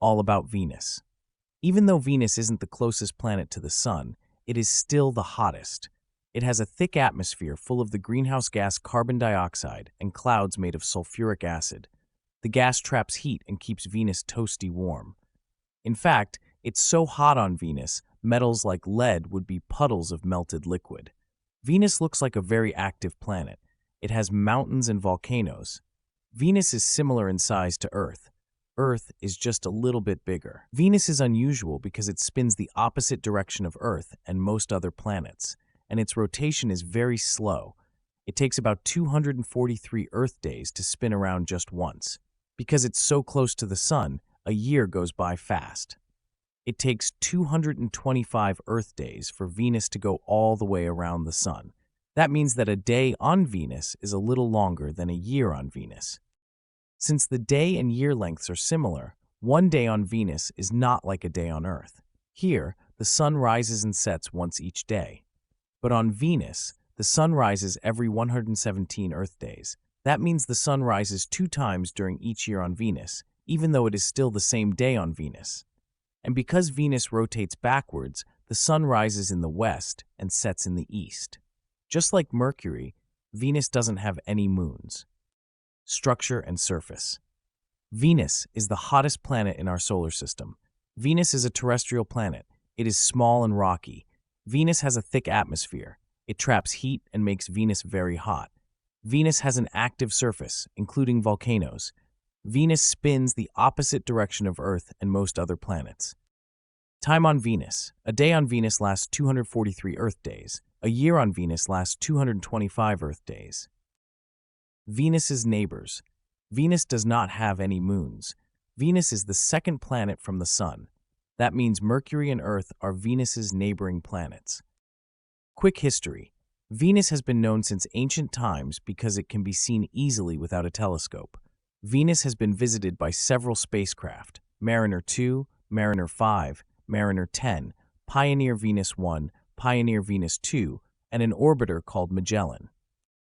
All about Venus. Even though Venus isn't the closest planet to the Sun, it is still the hottest. It has a thick atmosphere full of the greenhouse gas carbon dioxide and clouds made of sulfuric acid. The gas traps heat and keeps Venus toasty warm. In fact, it's so hot on Venus, metals like lead would be puddles of melted liquid. Venus looks like a very active planet. It has mountains and volcanoes. Venus is similar in size to Earth. Earth is just a little bit bigger. Venus is unusual because it spins the opposite direction of Earth and most other planets, and its rotation is very slow. It takes about 243 Earth days to spin around just once. Because it's so close to the Sun, a year goes by fast. It takes 225 Earth days for Venus to go all the way around the Sun. That means that a day on Venus is a little longer than a year on Venus. Since the day and year lengths are similar, one day on Venus is not like a day on Earth. Here, the Sun rises and sets once each day. But on Venus, the Sun rises every 117 Earth days. That means the Sun rises 2 times during each year on Venus, even though it is still the same day on Venus. And because Venus rotates backwards, the Sun rises in the west and sets in the east. Just like Mercury, Venus doesn't have any moons. Structure and surface. Venus is the hottest planet in our solar system. Venus is a terrestrial planet. It is small and rocky. Venus has a thick atmosphere. It traps heat and makes Venus very hot. Venus has an active surface, including volcanoes. Venus spins the opposite direction of Earth and most other planets. Time on Venus. A day on Venus lasts 243 Earth days. A year on Venus lasts 225 Earth days. Venus's neighbors. Venus does not have any moons. Venus is the second planet from the Sun. That means Mercury and Earth are Venus's neighboring planets. Quick history. Venus has been known since ancient times because it can be seen easily without a telescope. Venus has been visited by several spacecraft: Mariner 2, Mariner 5, Mariner 10, Pioneer Venus 1, Pioneer Venus 2, and an orbiter called Magellan.